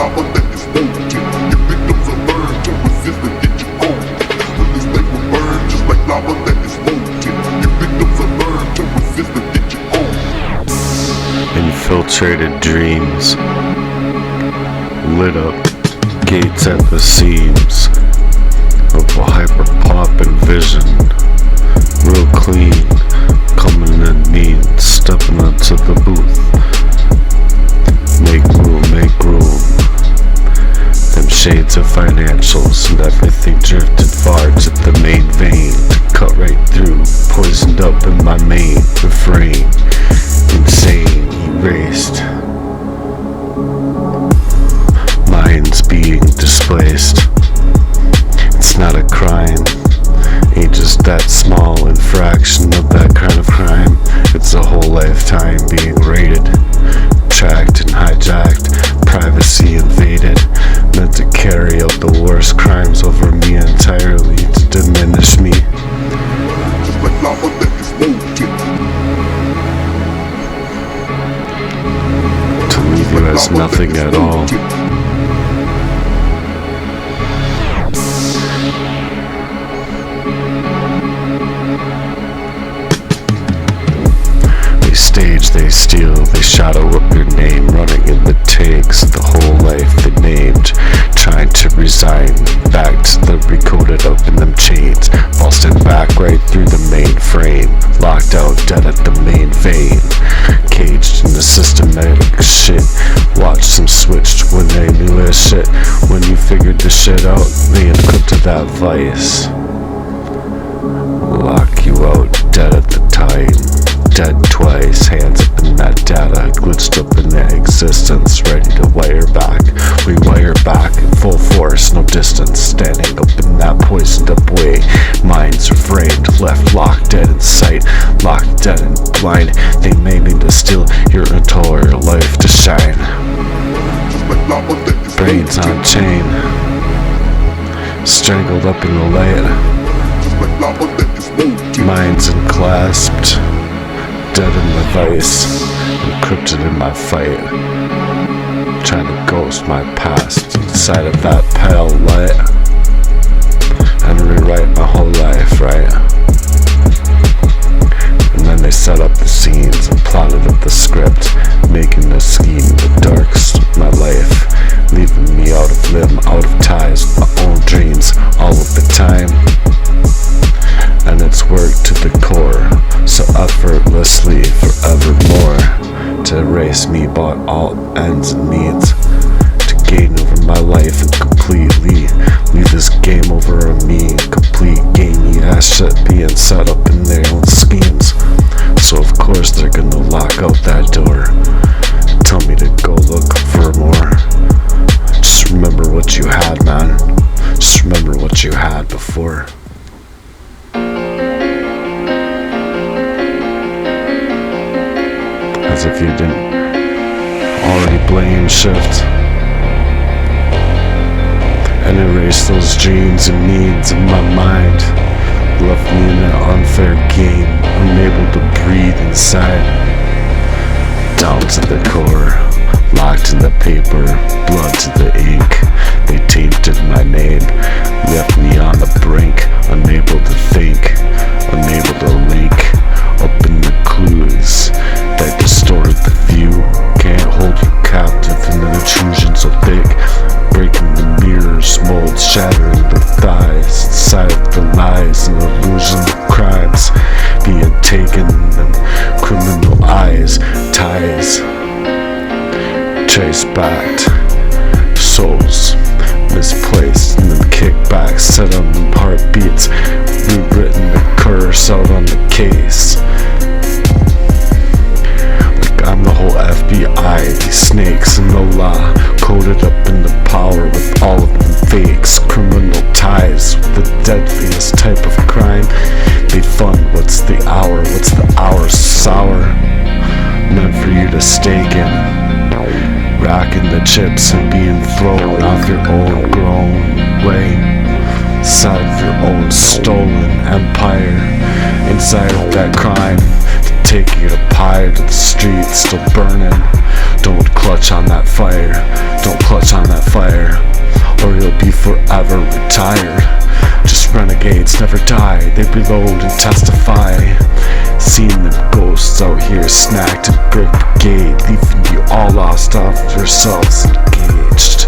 lava that is molten. Your victims will learn to resist and get you owned. When this thing will burn just like lava that is molten. Your victims will learn to resist and get you owned. Infiltrated dreams, lit up gates at the seams of a hyper-poppin' vision. Real clean, coming in mean, stepping up to the booth. Make room, make room. Them shades of financials and everything drifted far to the main vein. To cut right through, poisoned up in my main refrain. Insane, erased. Minds being displaced. It's not a crime. Ain't just that small infraction of that kind of crime. It's a whole lifetime being raided, tracked and hijacked, privacy invaded, meant to carry out the worst crimes over me entirely, to diminish me. Just like lava that is molten. To leave you as nothing at all. They stage, they steal, they shadow up your name, running in the takes of the whole life they named, trying to resign back to the recoded up in them chains, busting back right through the main frame, locked out dead at the main vein, caged in the systematic shit. Watched them switched when they knew their shit. When you figured the shit out, they encrypted that vice. Lock you out dead at the time. Dead twice, hands up in that data, glitched up in their existence, ready to wire back. We wire back in full force, no distance, standing up in that poisoned up way. Minds refrained, left locked dead in sight, locked dead and blind. They may mean to steal your entire life to shine. Brains on chain, strangled up in the light. Minds unclasped, dead in the vice, encrypted in my fight, trying to ghost my past inside of that pale light, and rewrite my whole life, right? And then they set up the scenes and plotted up the script, making the scheme the darkest of my life, leaving me out of limb, out of ties with my own dreams all of the time. And it's worked to the core, so effortlessly forevermore, to erase me by all ends and means, to gain over my life and completely leave this game over on me, complete gamey ass shit being set up in their own schemes. So of course they're gonna lock out that door, tell me to go look for more. Just remember what you had, man. Just remember what you had before. As if you didn't already blame shift and erase those dreams and needs in my mind, left me in an unfair game, unable to breathe inside, down to the core, locked in the paper, blood to the ink. They tainted my name, left me on the brink, unable to think, unable to link up in the clues that distorted the view. Can't hold you captive in an intrusion so thick, breaking the mirrors, molds, shattering the thighs, inside of the lies and illusions of crimes being taken in them criminal eyes, ties traced back, souls misplaced and then kickbacks, set on them heartbeats, rewritten the curse out on the case. I'm the whole FBI, these snakes in the law, coded up in the power with all of them fakes, criminal ties with the deadliest type of crime. They fund what's the hour sour, meant for you to stake in, racking the chips and being thrown off your own grown way, inside of your own stolen empire, inside of that crime. taking it up high to the streets, still burning. Don't clutch on that fire, don't clutch on that fire, or you'll be forever retired. Just renegades never die, they reload and testify. Seen them ghosts out here snacked in brick brigade, leaving you all lost off yourselves, engaged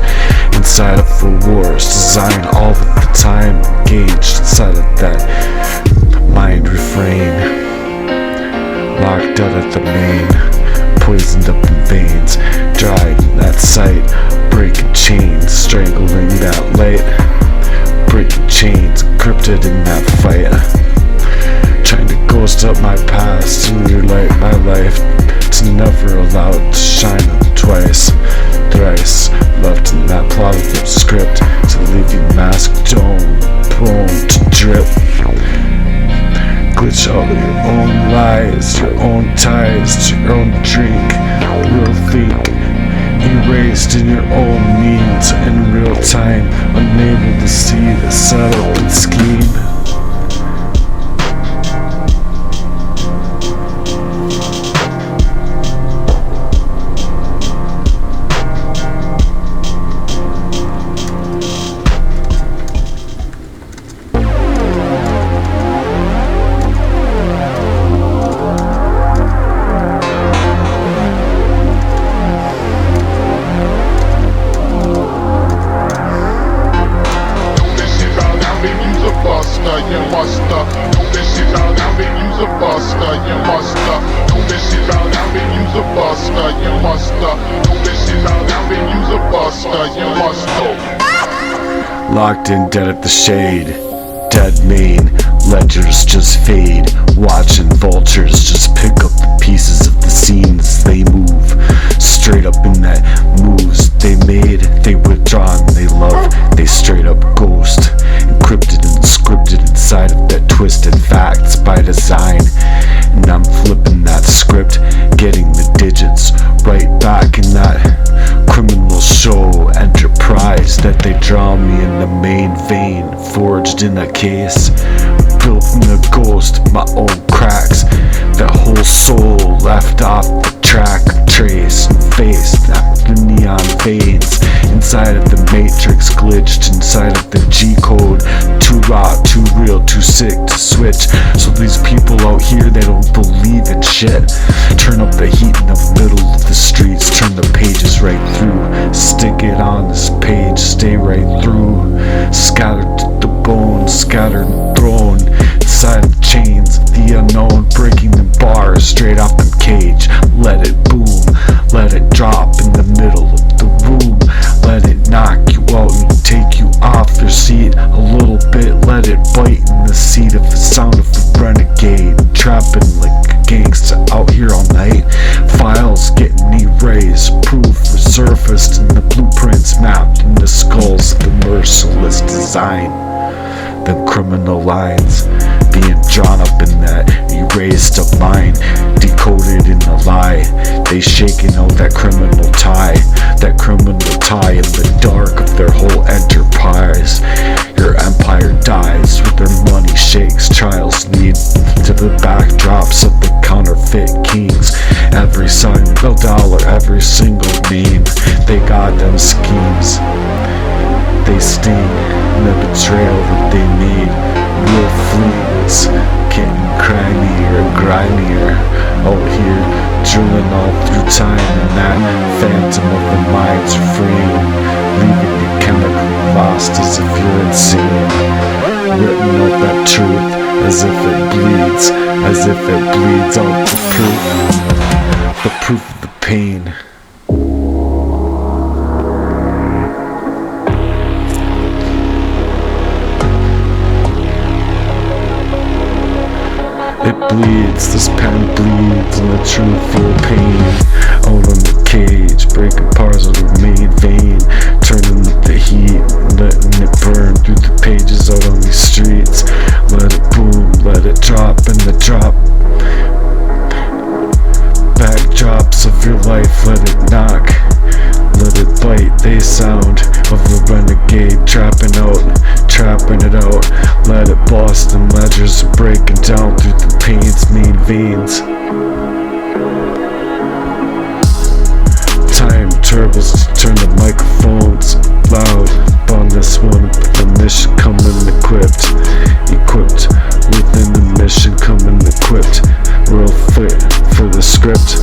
inside of the wars designed all of the time, engaged inside of that mind refrain, locked out at the main, poisoned up in veins, dried in that sight, breaking chains, strangling that light, breaking chains, encrypted in that fight, trying to ghost up my past and relight my life, to never allow it to shine up twice, thrice, left in that plausible script, to leave you masked, dome, prone to drip. Glitch out your own lies, your own ties, to your own drink, real think, erased in your own means, in real time, unable to see the setup and scheme. Locked in dead at the shade, dead main, ledgers just fade, watching vultures just pick up the pieces of the scenes they move, straight up in that moves they made, they withdraw and they love, they straight up ghost, encrypted and scripted inside of that twisted facts by design, and I'm flipping that script, getting the digits right back in that criminal show enterprise that they draw me in the main vein, forged in a case, built in a ghost, my own cracks, that whole soul left off the track, trace and face, that the neon veins, inside of the matrix, glitched inside of the G-code, too raw, too real, too sick to switch, so these people out here, they don't believe in shit, turn up the heat in the middle of the streets, turn the pages right through, stick it on this page, stay right through, scattered to the bone, scattered and thrown, inside of chains, the unknown, breaking the bars, straight off the cage, let it boom, let it drop in the middle of the room, let it knock you out and take you off your seat a little bit, let it bite in the seat of the sound of the renegade, trapping like a gangsta out here all night, files getting erased, proof resurfaced in the blueprints mapped in the skulls of the merciless design, the criminal lines being drawn up in that erased up mind, decoded in a lie, they shaking out that criminal tie in the dark of their whole enterprise. Your empire dies with their money shakes, trials lead to the backdrops of the counterfeit kings, every single dollar, every single name, they got them schemes, they sting in the betrayal that they made, real fleas, getting grimier and grimier, out here drilling all through time in that phantom of the mind's refrain, leaving you chemically lost as if you're insane, written out that truth as if it bleeds out the proof of the pain. It bleeds, this pen bleeds, and the truth feel pain. Out on the cage, breaking parts of the main vein, turning up the heat, letting it burn through the pages out on these streets. Let it boom, let it drop, and the drop backdrops of your life, let it knock, let it bite, they sound of a renegade, trapping it out, let it bust, and ledgers are breaking down through the pain. pain's main veins. Time turbos to turn the microphones loud on this one. The mission coming equipped within the mission coming equipped. Real fit for the script.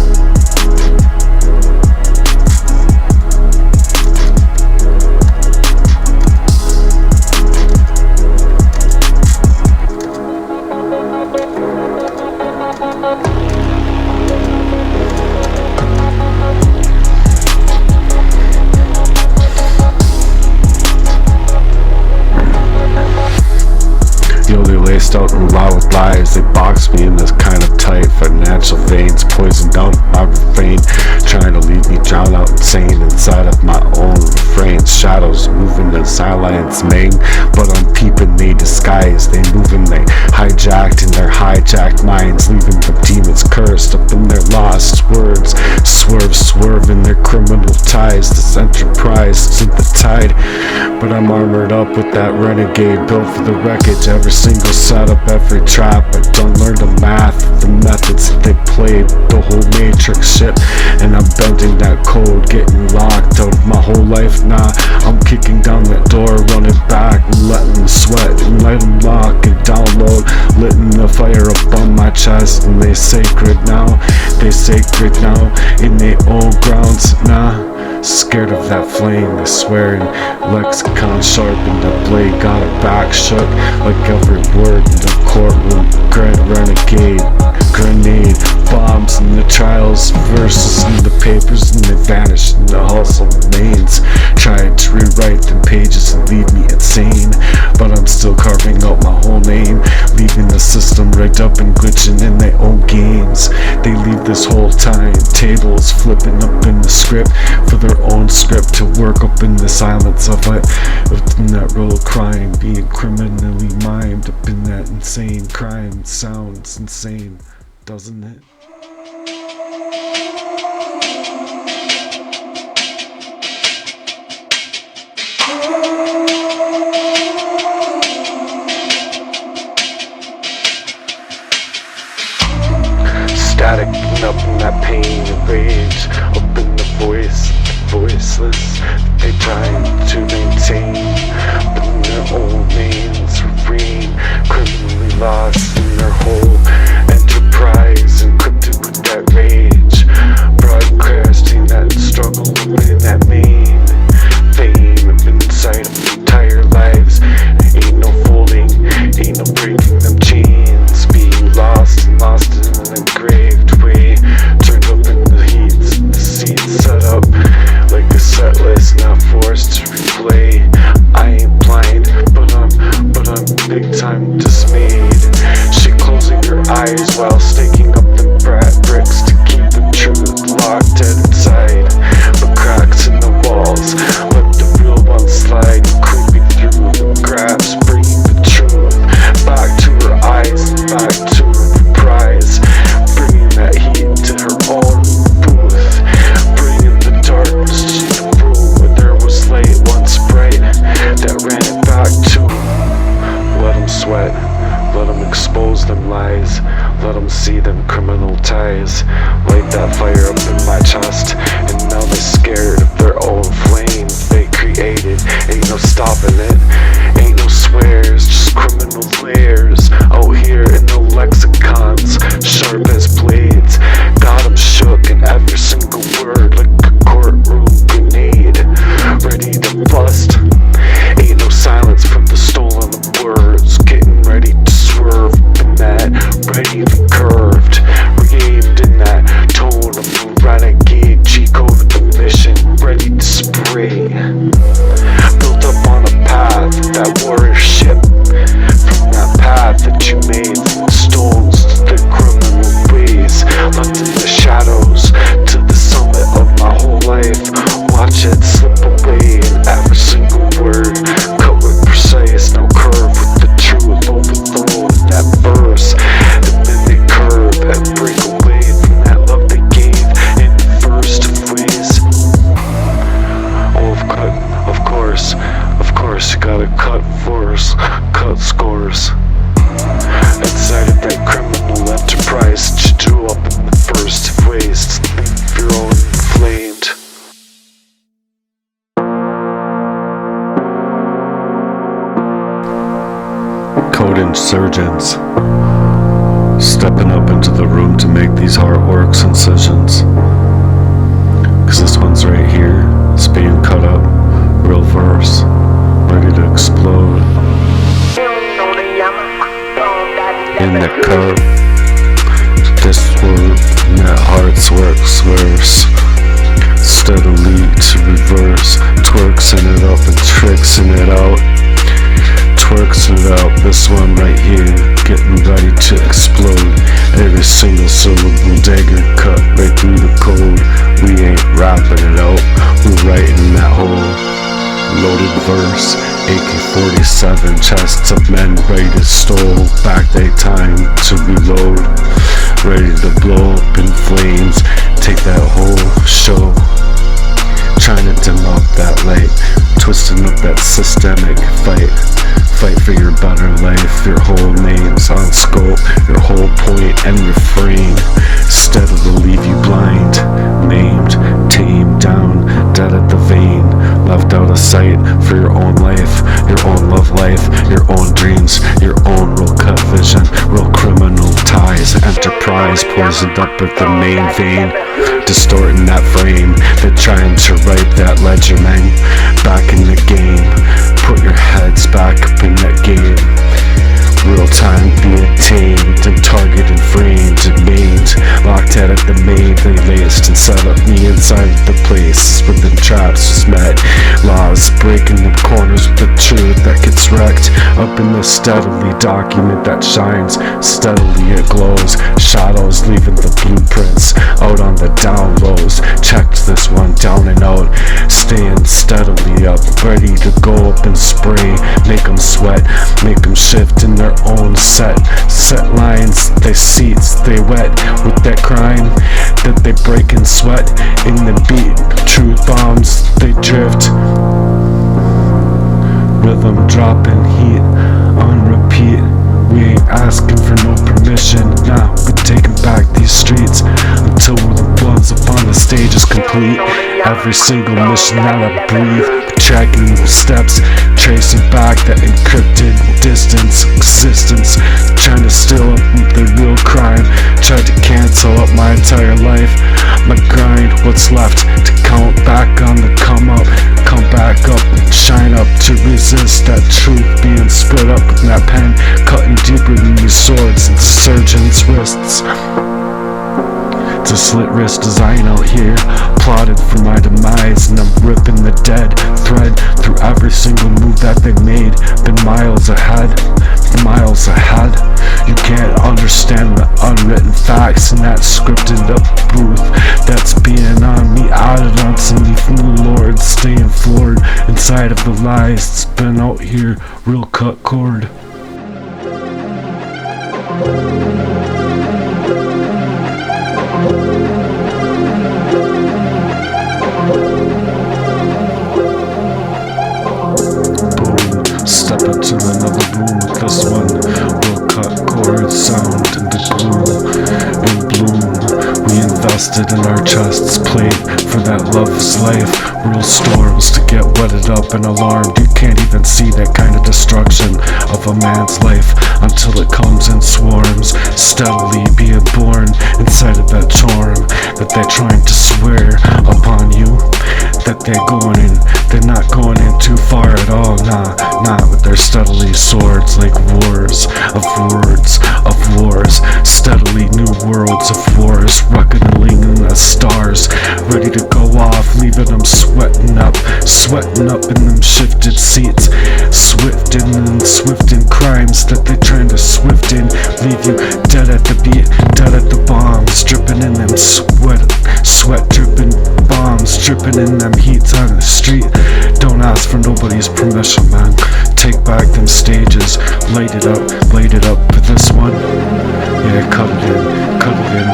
Laced out and loud with lies. They box me in this kind of tight financial veins, poisoned down my vein, trying to leave me drowned out insane inside of my own refrains. Shadows moving in silence, main, but I'm peeping they disguise. They moving, they hijacked in their hijacked minds, leaving the demons cursed up in their lost words. Swerve in their criminal ties. This enterprise to the tide, but I'm armored up with that renegade, built for the wreckage. Every single setup, every trap. I don't learn the math, the methods that they played, the whole matrix shit, and I'm bending that code, getting locked out of my whole life. Nah, I'm kicking down that door, running back, letting them sweat and let them lock and download, letting the fire up on my chest. And they sacred now in their own grounds. Nah, scared of that flame, they swearing. Lexicon sharpened, the blade got her back shook, like every word in the courtroom. Renegade, grenade, bombs in the trials, verses in the papers, and they vanish in the hustle remains. Tried to rewrite them pages and leave me insane, but I'm still carving out my whole name, leaving the system rigged up and glitching in their own games. They leave this whole time, tables flipping up in the script for their own script to work up in the silence of it. In that real crime, being criminally mimed up in that insane crime. Sounds insane, doesn't it? Static up in that pain and rage, up in the voiceless, they trying to maintain, but in their own names refrain, criminally lost in their whole enterprise, encrypted with that rage, broadcasting that struggle within that main fame up inside of entire lives. Ain't no folding, ain't no breaking them chains, being lost in an engraved way, turned up in the heat, the seats set up like a set list, not forced to replay. I ain't blind, but I'm big time dismayed. She closing her eyes while staking up the bricks to keep the truth locked dead inside. But cracks in the walls, let the real ones slide, creeping through the grabs, bringing the truth back to her eyes, back to her prize, bringing that heat to her own booth, bringing the darkness to the room where there was light once bright, that ran it back to. Let them sweat, let them expose them lies, let them see them criminal ties, light that fire up in my chest, and now they're scared of their own flame they created. Ain't no stopping it, ain't no swears, just criminal layers out here in the lexicons, sharp as blades. Got them shook in every single word like a courtroom grenade, ready to bust. Ain't no silence from the stolen words, getting ready to swerve in that, ready to curved, re-aimed in that tone of a renegade, G-code with the mission, ready to spray. Built up on a path, that warrior ship, from that path that you made, from the stones to the criminal ways, left in the shadows to the summit of my whole life. Watch it slip away in every single word, cut with precise, no curve with the truth overthrown in that verse. And then they curve and break away from that love they gave in the first ways. Oh, of course, you gotta cut scores inside of that criminal insurgents stepping up into the room to make these hard works incisions. Cause this one's right here, it's being cut up, real verse, ready to explode. In the curve, this word, that heart's work swerves steadily to reverse, twerksing it up and tricksing it out, twerksing it out. This one right here, getting ready to explode. Every single syllable dagger cut right through the code. We ain't rapping it out, we're writing that whole loaded verse. AK-47, chests of men ready to stole. Back they time to reload, ready to blow up in flames. Take that whole show, trying to dim up that light, twisting up that systemic fight. Fight for your better life, your whole name's on scope, your whole point and refrain, steadily leave you blind, maimed, tamed down, dead at the vein, left out of sight for your own life, your own love life, your own dreams, your own real cut vision, real criminal ties, enterprise poisoned up at the main vein, distorting that frame. They're trying to write that ledger, man, back in the game. Put your heads back up in that game. Real time being tamed and targeted, framed and maimed. Locked out at the main, they laced and set up me inside of the place where the traps was met. Laws breaking the corners with the truth that gets wrecked. Up in the steadily document that shines, steadily it glows. Shadows leaving the blueprints out on the down lows. Checked this one down and out, staying steadily up, ready to go up and spray. Make them sweat, make them shift in their own set lines. They seats, they wet with that crime that they break and sweat in the beat. Truth bombs, they drift, rhythm dropping, heat on repeat. We ain't asking for no permission, nah, we're taking back these streets until the ones up on the stage is complete. Every single mission that I breathe, tracking steps, tracing back that encrypted distance, existence, trying to steal up the real crime, tried to cancel up my entire life, my grind, what's left to count back on the come up, come back up, shine up to resist that truth being split up with that pen, cutting deeper than these swords and surgeons' wrists. It's a slit wrist design out here, plotted for my demise, and I'm ripping the dead thread through every single move that they made. Been miles ahead, miles ahead. You can't understand the unwritten facts in that scripted up booth that's being on me, added on to me from the Lord, staying floored inside of the lies. It's been out here, real cut cord. Step into another room with this one. We'll cut chord sound in the gloom. In bloom, we invested in our chests, played for that love's life. Real storms to get wetted up and alarmed. You can't even see that kind of destruction of a man's life until it comes in swarms, steadily being born inside of that charm that they're trying to swear upon you. That they're going in, they're not going in too far at all, nah, not with their steadily swords like wars of words, of wars, steadily new worlds of wars, reckoning in the stars, ready to go off, leaving them sweating up in them shifted seats, swifting and swifting crimes that they're trying to swift in, leave you dead at the beat, dead at the bombs, dripping in them sweat dripping bombs, dripping in them heats on the street. Don't ask for nobody's permission, man. Take back them stages, laid it up for this one. Yeah, cut it in,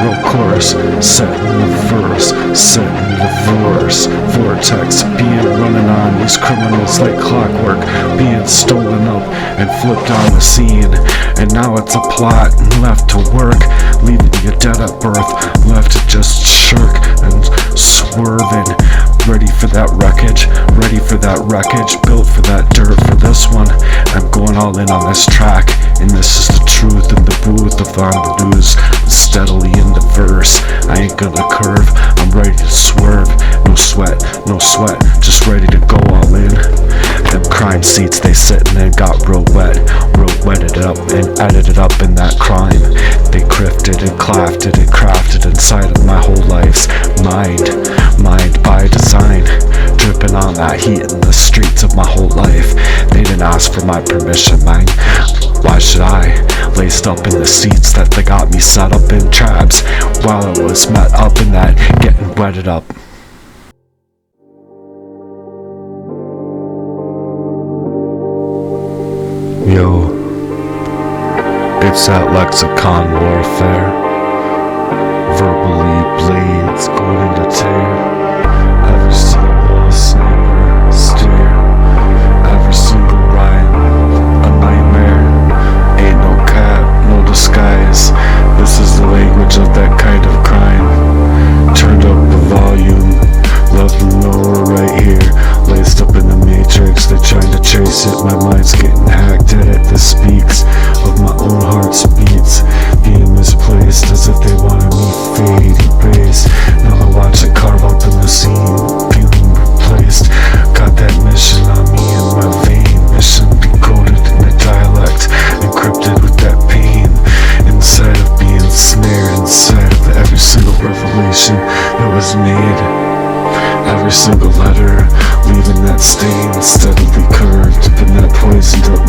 real chorus, set in the verse, set in the verse, vortex, being running on these criminals like clockwork, being stolen up and flipped on the scene, and now it's a plot and left to work, leaving you dead at birth, left to just shirk and swerving, ready for that wreckage, ready for that wreckage, built for that dirt. For this one, I'm going all in on this track, and this is the truth in the booth of on the news, steadily in the verse. I ain't gonna curve, I'm ready to swerve. No sweat, no sweat, just ready to go all in. Them crime seats they sittin' and got real wetted up and edited up in that crime. They crafted and crafted and crafted inside of my whole life's mind by design, dripping on that heat in the streets of my whole life. They didn't ask for my permission, man. Why should I? Laced up in the seats that they got me set up in traps, while I was met up in that getting wetted up. Yo, it's that lexicon warfare. Verbally blades going into tear. Every single sniper stare. Every single rhyme a nightmare. Ain't no cap, no disguise. This is the language of that kind of crime. Turned up the volume, love them know we're right here. Laced up in the matrix, they're trying to trace it. My mind's getting hacked at it. This speaks of my own heart's beats, being misplaced as if they wanted me fade erased. Now I watch it carve up in the scene, feeling replaced. Got that mission on me in my vein, mission decoded in a dialect, encrypted with that pain. Inside of being snared, inside of every single revelation that was made. Every single letter, leaving that stain steadily curved up in that poisoned up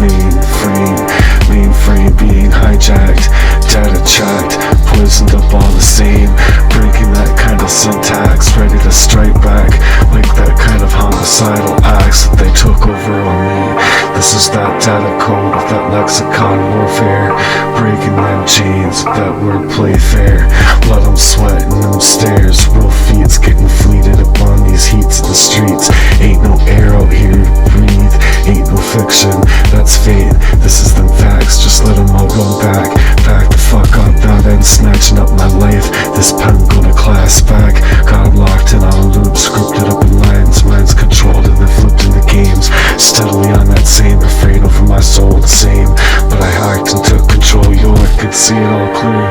mainframe being hijacked, data tracked, poisoned up all the same, breaking that kind of syntax, ready to strike back, like that kind of homicidal acts that they took over on me. This is that data code of that lexicon warfare, breaking them chains with that wordplay fair. Let them sweat in them stairs, real feet's getting fleeted upon these heats of the streets. Ain't no air out here to breathe, ain't no fiction, that's fate. This is them facts, just let them all run back the fuck up now then, snatching up my life. This pen gonna class back, got 'em locked in on a loop, scripted up in lines, minds controlled and then flipped into games. Steadily on that same refrain over my soul the same, but I hacked and took control, yo, I could see it all clear.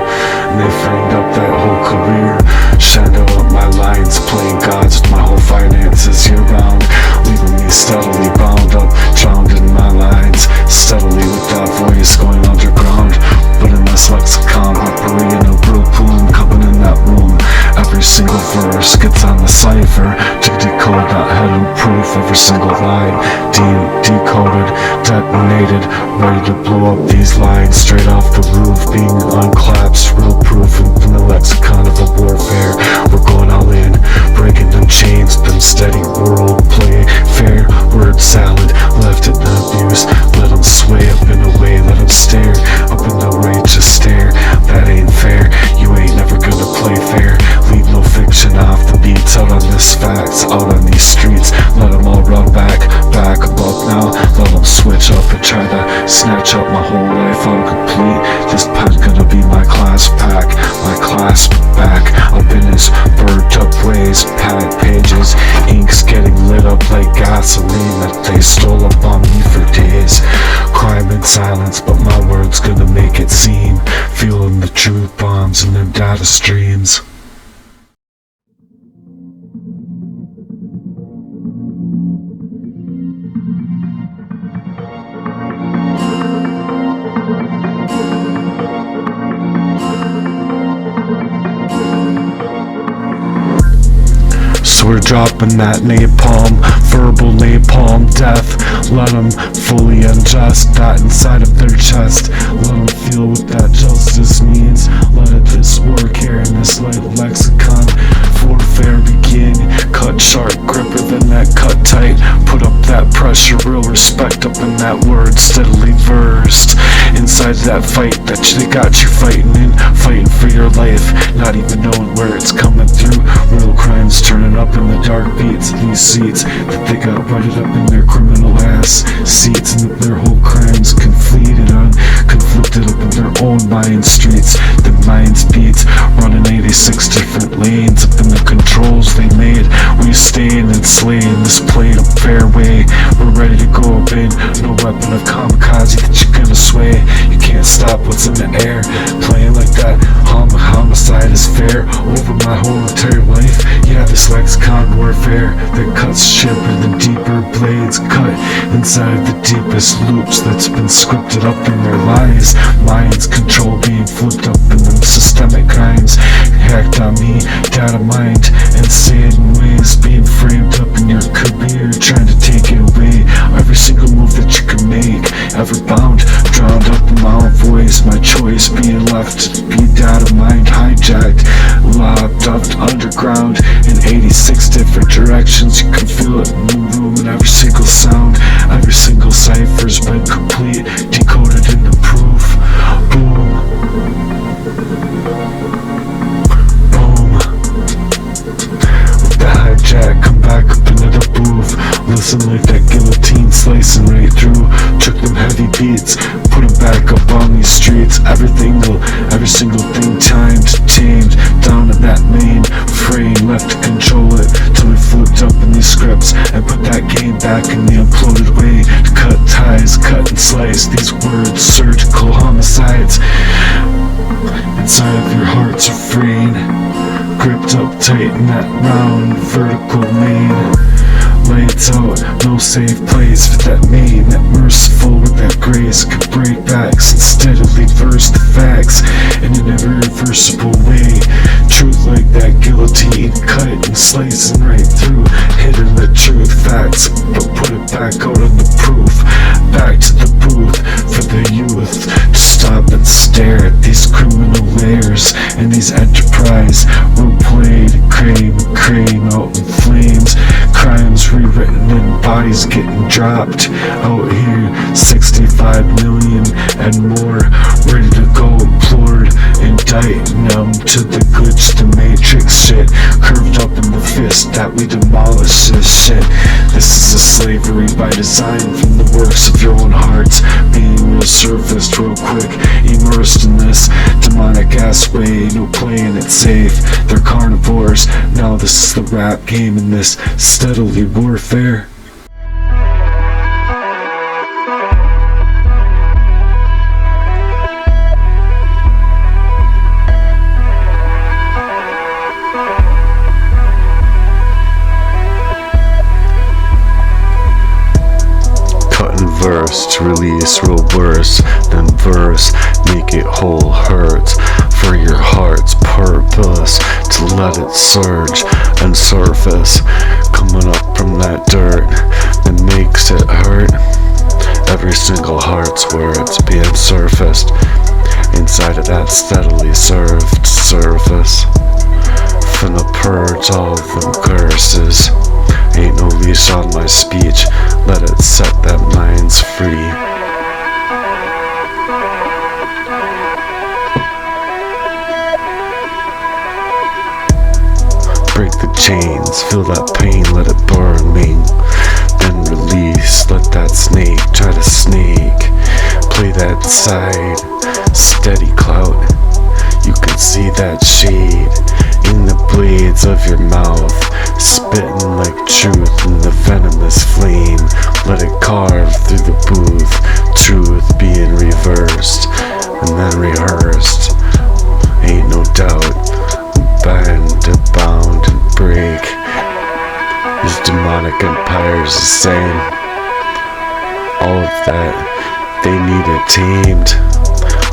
And they framed up that whole career, shined out my lines, playing gods with my whole finances year round, leaving me steadily bound up, drowned in my lines, steadily with that voice going underground. But in this lexicon, referee in a real plume, coming in that room. Every single verse gets on the cipher to decode that hidden proof. Every single line decoded, detonated, ready to blow up these lines straight off the roof, being unclaps, real proof in the lexicon of a warfare. We're going all in, breaking them chains, them steady world play, fair word salad, left it in abuse. Let them sway up in a way, let them stare up in the righteous stare. That ain't fair, you ain't never gonna play fair. Leave no fiction off the beats, out on this facts, out on these streets. Let them all run back above now. Let them switch up and try to snatch up my whole life incomplete. This pen's gonna be my class pack, my class back up in his burnt up ways, pad pages, ink's getting lit up like gasoline that they stole up on me for days. Crime in silence, but my word's gonna make it seem, feeling the truth bombs in them data streams. So we're dropping that napalm, verbal napalm death. Let them fully ingest that inside of their chest. Let them feel what that justice means. Let this work here in this little lexicon. Warfare begin, cut sharp, gripper than that cut tight. Put up that pressure, real respect up in that word, steadily versed inside that fight that they got you fighting in, fighting for your life, not even knowing where it's coming through. Real crimes turning up in the dark beats of these seats that they got rutted up in their criminal ass seats, and that their whole crimes conflicted up in their own mind streets. The minds beats running 86 different lanes up in the controls they made. We staying and slaying this played up fair way. We're ready to go up in, no weapon of kamikaze that you're gonna sway. You can't stop what's in the air, playing like that. Homicide is fair over my whole entire life. Yeah, this lexicon warfare that cuts sharper than deeper blades cut inside the deepest loops that's been scripted up in their lives. Minds control being flipped up in them systemic crimes hacked on me, data mined and sad in ways being framed up in your career, trying to take it away. Every single move that you can make, every bound drowned up in my own voice. My choice being left to be data mined, hijacked, locked up underground in 86 different directions. You can feel it in the room, and every single sound, every single cipher's been complete, decoded into proof. Boom, boom. With the hijack, come back up into the booth. Listen like that guillotine slicing right through. Took them heavy beats, put them back up on these streets. Every single thing timed, tamed, down in that main frame. Left to control it till we flipped up in these scripts and put that game back in the imploded way. To cut ties, cut and slice these words, surgical homicides inside of your hearts are fraying, gripped up tight in that round vertical main. Lights out, no safe place for that main, that merciful with that grace could break backs and steadily verse the facts in an irreversible way. Truth like that guillotine, cut and slicing right through, hidden the truth facts, but put it back out on the proof. Back to the booth for the youth to stop and stare at these criminal layers and these enterprise role played, crane out in flames. Crimes rewritten and bodies getting dropped out here. 65 million and more ready to go, implored, indicting them to the glitch, the matrix shit, curved up in the fist that we demolish this shit. This is a slavery by design from the works of your own hearts, being real surfaced real quick, immersed in this demonic ass way. No playing it safe, they're carnivores. Now this is the rap game in this steadily warfare. Verse to release real worse than verse, make it whole hurt for your heart's purpose, to let it surge and surface, coming up from that dirt that makes it hurt. Every single heart's where it's being surfaced inside of that steadily served surface. Finna purge all of them curses. Ain't no leash on my speech, let it set that minds free. Break the chains, feel that pain, let it burn me. Then release, let that snake try to snake. Play that side, steady clout. You can see that shade in the blades of your mouth, spitting like truth in the venomous flame. Let it carve through the booth, truth being reversed and then rehearsed. Ain't no doubt, bend and bound and break. These demonic empires the same. All of that, they need it tamed.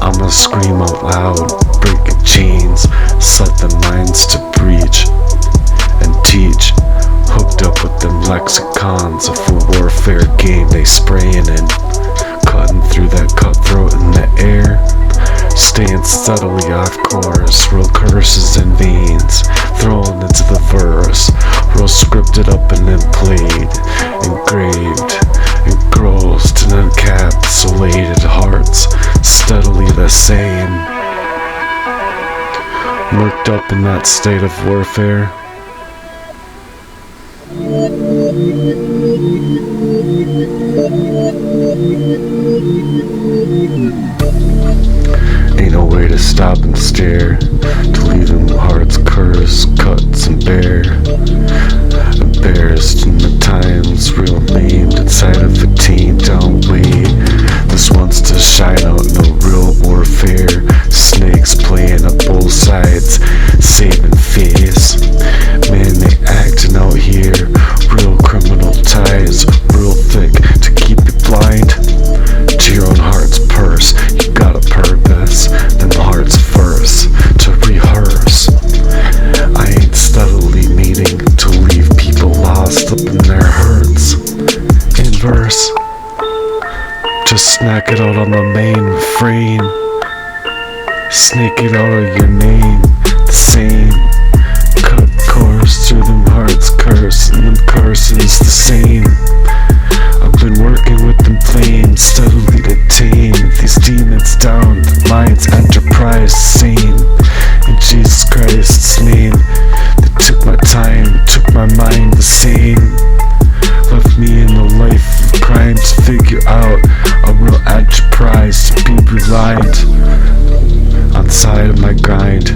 I'ma scream out loud, breaking chains, set the minds to breach and teach. Hooked up with them lexicons of a warfare game they spraying in, cutting through that cutthroat in the air, staying steadily off course. Real curses and veins thrown into the verse, real scripted up and then played, engraved same. Worked up in that state of warfare. Ain't no way to stop and stare, to leave them hearts cursed, cuts and bare. Embarrassed in the times, real maimed inside of a teen, don't we? This wants to shine out, no real warfare. Snakes playing up both sides, saving face. Man, they acting out here, real criminal ties, real thick to keep you blind to your own heart's purse. You got a purpose, then the heart's first to rehearse. I ain't steadily needing to leave people lost up in their hurts. In verse, just snack it out on the main refrain. Snake it out of your name, the same. Cut course through them hearts curse, and them curses the same. I've been working with them flames, steadily to tame these demons down, the mind's enterprise sane. In Jesus Christ's name, they took my time, took my mind the same. Left me in the life of crime to figure out a real enterprise to be relied on the side of my grind.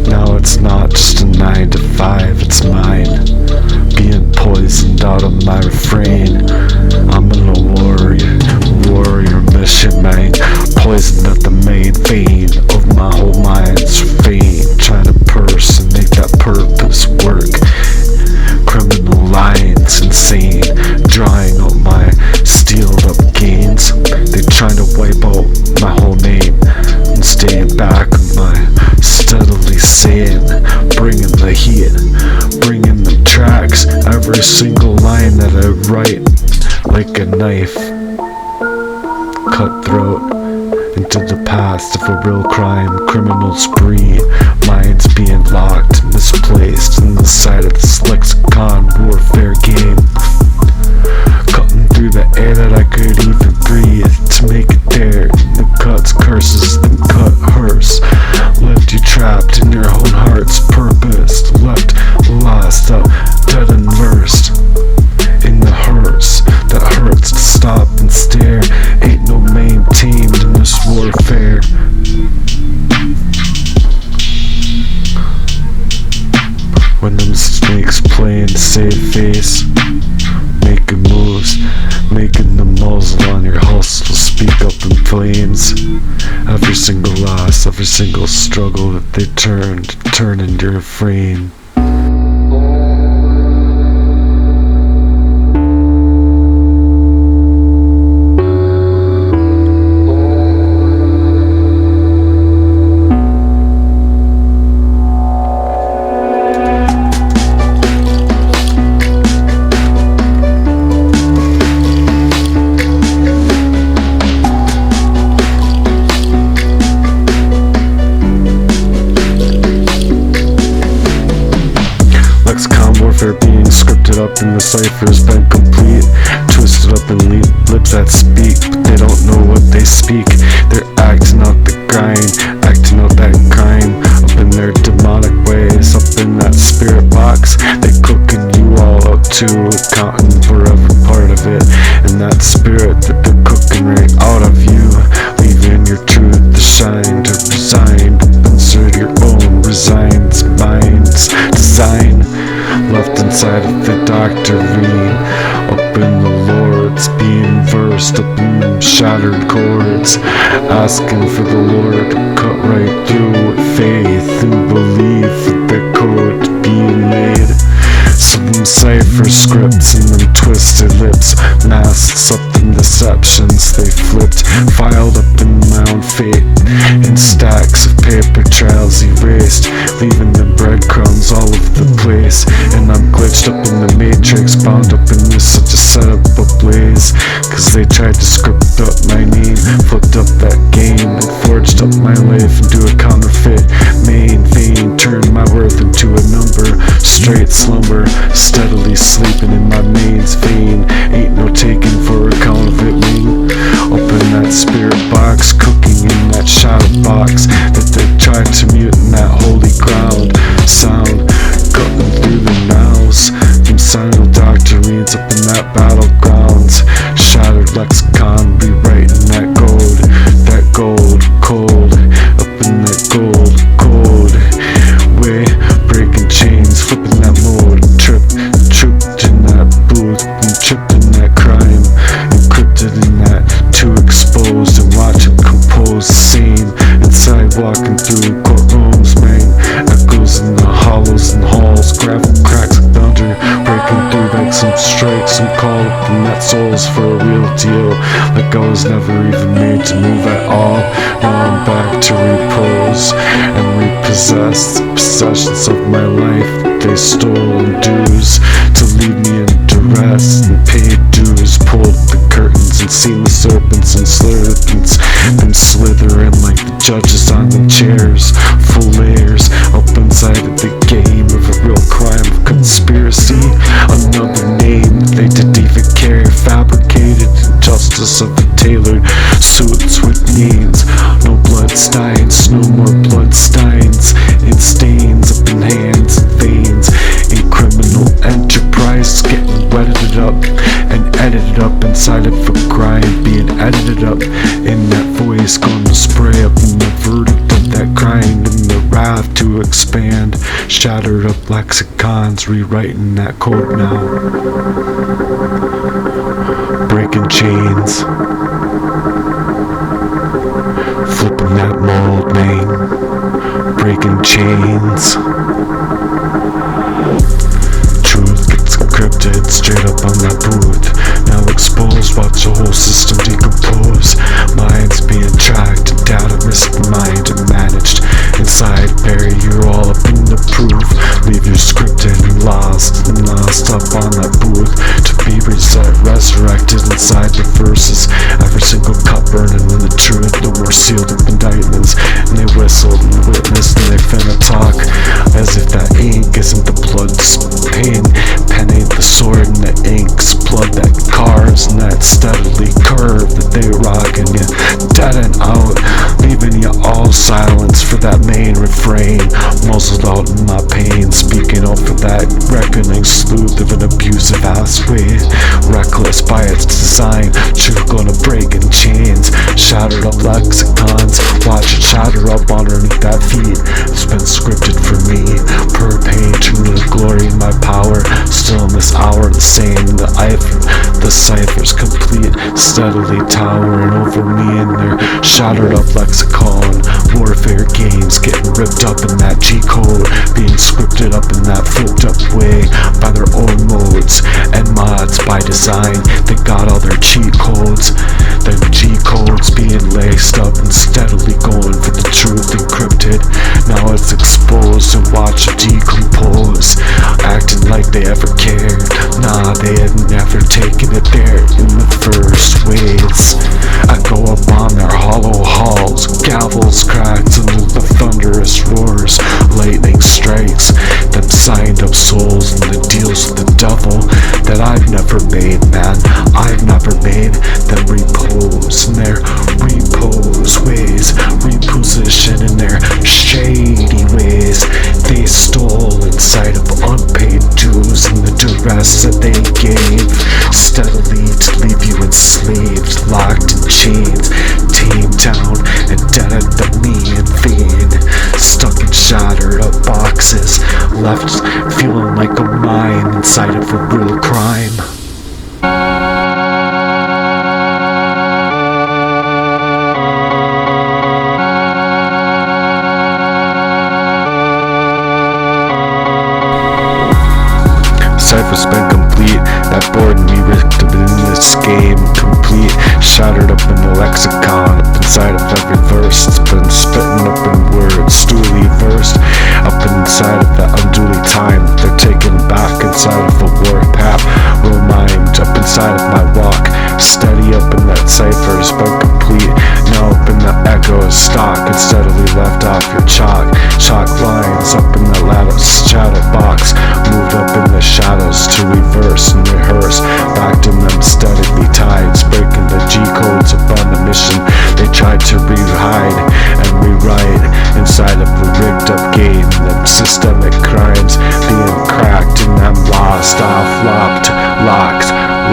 Now it's not just a 9 to 5, it's mine. Being poisoned out of my refrain. I'm in a warrior mission, man. Poisoned at the main vein of my whole mind's vein. Trying to purse and make that purpose work. Criminal lines insane, drawing out my steeled up gains. They trying to wipe out my whole name and staying back on my steadily saying, bringing the heat, bringing the tracks. Every single line that I write like a knife, cutthroat into the past of a real crime, criminal spree. Minds being locked, misplaced in the side of this lexicon warfare game. Cutting through the air that I could even breathe to make it there. The cuts, curses, then cut hurts. Left you trapped in your own heart's purpose. Left lost up, dead and versed in the hurts that hurts to stop and stare. Ain't no maintained in this warfare. When them snakes playing save face, making moves, making the muzzle on your hustle speak up in flames. Every single loss, every single struggle that they turn into refrain. Warfare being scripted up in the cipher's been complete. Twisted up in lips that speak, but they don't know what they speak. They're acting out the grind, acting out that crime, up in their demonic ways, up in that spirit box. They cooking you all up to accounting for every part of it, and that spirit that they're cooking right out of you, leaving your truth to shine, to resign, to insert your own resigns mind's design. Left inside of the doctrine, up in the Lord's being versed, up in them shattered chords, asking for the Lord to cut right through with faith and belief that the code being made. Some cipher scripts and them twisted lips, masks up in deceptions they flipped, filed up in my own fate, in stacks of paper trails erased, leaving the breadcrumbs all over the place. And I'm glitched up in the matrix, bound up in this such a setup ablaze, cause they tried to script up my name, flipped up that game, and forged up my life into a counterfeit main vein, turned my worth into a number, straight slumber, steadily sleeping in my main's vein. Ain't no taking for a counterfeit wing, open that spirit box, cooking in that battlegrounds. Shattered lexicon, rewriting that gold cold, up in that gold way, breaking chains, flipping that mode, tripped in that booth, and tripped in that crime, encrypted in that, too exposed, and watch him compose, sane, inside walking through courtrooms, man, echoes in the hollows and halls, gravel cracks like thunder, breaking through like some strike, some call up in that soul's for a real deal, like I was never even made to move at all. Now I'm back to repose and repossess the possessions of my life they stole in dues to leave me in duress, and paid dues, pulled the curtains and seen the serpents and serpents then slithering like the judges on the chairs, full layers up inside of the game of a real crime of conspiracy, another name they didn't even carry, fabricated injustice of the tailored suits with needs, no bloodsteins, no more bloodsteins, in stains up in hands and veins, a criminal enterprise getting wetted up and edited up inside of a crime, being edited up in that voice gonna spray up in the verdict of that grind, and the wrath to expand, shattered up lexicons, rewriting that code now, breaking chains, flipping that mold, man, breaking chains. Truth gets encrypted straight up on that booth, now exposed, watch the whole system decompose, minds being tracked and data mismined and managed, inside bury you all up in the proof, leave you scripted and lost up on that booth, to be resurrected inside the verses, every single cup burning in the truth, no more sealed up indictments, and they whistled and witnessed, and they finna talk as if that ink isn't the blood's pain, pen ain't the sword, and the ink's blood that carves, and that steadily curve that they rock, and you dead and out, leaving you all silence for that main refrain, muzzled out in my pain, speaking out for that reckoning sleuth of an abusive ass way, reckless by its design, truth gonna break in chains, shattered up lexicons, watch it shatter up underneath that feet, it's been scripted for me, per page, and the glory in my power, still in this hour, the same, the ciphers complete, steadily towering over me in their shattered up lexicon, warfare games getting ripped up in that G-code, being scripted up in that flipped up way, by their own modes, and mods by design, they got all their cheat codes, the G-codes being laced up and steadily going for the truth encrypted, now it's exposed and watch it decompose, acting like they ever cared, nah, they had never taken it there in the first ways, I go up on their hollow halls, gavels cracks into the thunderous roars, lightning strikes, them signed up souls and the deals with the devil, that I've never made, man, I've never made, them repose in their repose ways, reposition in their shady ways, they stole inside of unpaid dues and the duress that they gave, steadily to leave you enslaved, locked in chains, tamed down and dead at the knee and vein, stuck in shattered up boxes, left feeling like a mine inside of a real crime. Cipher's been complete, that board and me rigged up in this game, complete, shattered up in the lexicon, up inside of every verse, it's been spitting up in words, duly versed, up inside of that unduly time, they're taking back inside of a warpath, remind, up inside of my walk, steady up in that cipher's been complete, now up in the echo of stock, and steadily left off your chalk lines, up in the lattice shadow box, moved up in the shadows to reverse and rehearse, back to them steadily tides, breaking the G-codes upon the mission, they tried to rehide and rewrite inside of a rigged up game,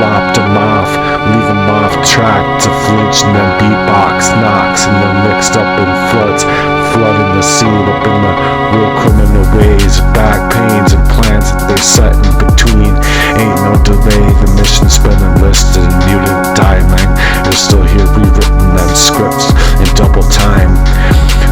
lopped them off, leave them off track to flinch, and then beatbox knocks, and then mixed up in floods, flooding the scene up in the real criminal ways, back pains and plans that they set in between. Ain't no delay, the mission's been enlisted and you didn't die, man. You're still here rewritten them scripts in double time.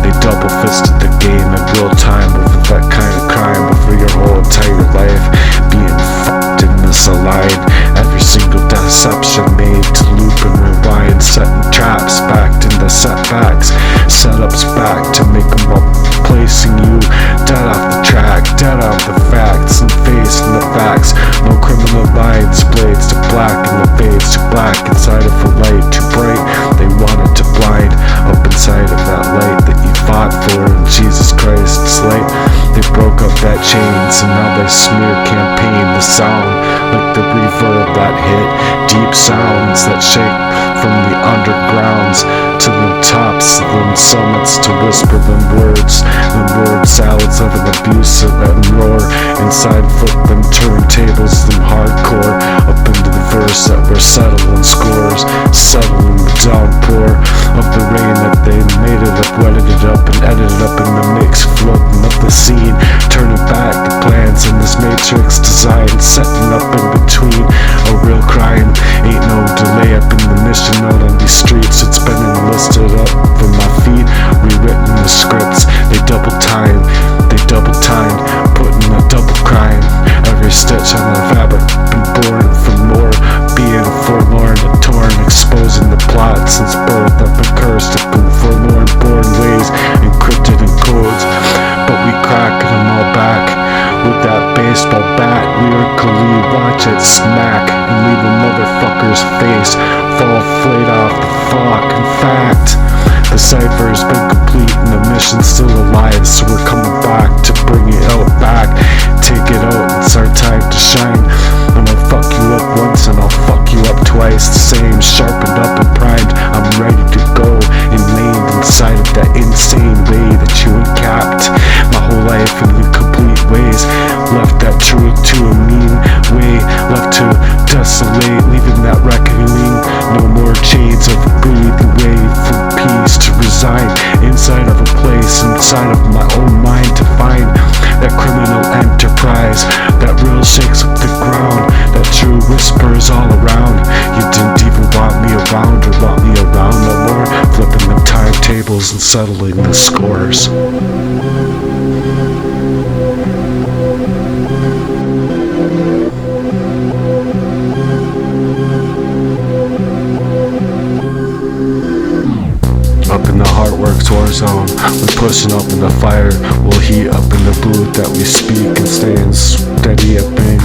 They double fisted the game in real time over that kind of crime over your whole entire life, being fucked and misaligned. Every single deception made to loop and rewind, setting traps backed into setbacks, setups back to make them up, placing you dead off the track, dead off the facts, and facing the facts. No criminal minds, blades to black and the fades to black inside of a light too bright. They wanted to blind up inside of that light that you fought for in Jesus Christ's light. They broke up that chains and now they smear campaign the sound like the reverb that hit, deep sounds that shake from the undergrounds to the tops of them summits to whisper them word salads of an abusive and roar inside, flip them turntables, them hardcore up into the verse that we're settling scores, settling the downpour of the rain that they made it up, wetted it up and edited up in the mix, flooding up the scene, turning back the plans in this matrix design, setting up in between a real crime. Ain't no delay up in the mission out on these streets. It's been enlisted up for my feet, rewritten the scripts. They double time, putting a double crime. Every stitch on the fabric, been born from more, being forlorn and torn, exposing the plot since birth. I've been cursed up in forlorn born ways, encrypted in codes, but we cracking them all back with that baseball bat. Lyrically watch it smack and leave a motherfucker's face fall flayed off the flock. In fact, the cipher's been complete and the mission's still alive, so we're coming back to bring it out back, take it out. It's our time to shine, and I'll fuck you up once and I'll fuck you up twice. The same, sharpened up and primed, I'm ready to go, inlaid inside of that insane way that you encapped my whole life in incomplete ways, left that truth to a mean way, left to desolate, leaving that reckoning. No more chains of breathing way for peace to resign inside of a place, inside of my own mind to find that criminal enterprise that real shakes up the ground, that true whispers all around. You didn't even want me around or want me around no more, flipping them timetables and settling the scores. Up in the Heartworks Warzone, we're pushing up in the fire. We'll heat up in the booth that we speak and staying steady up in,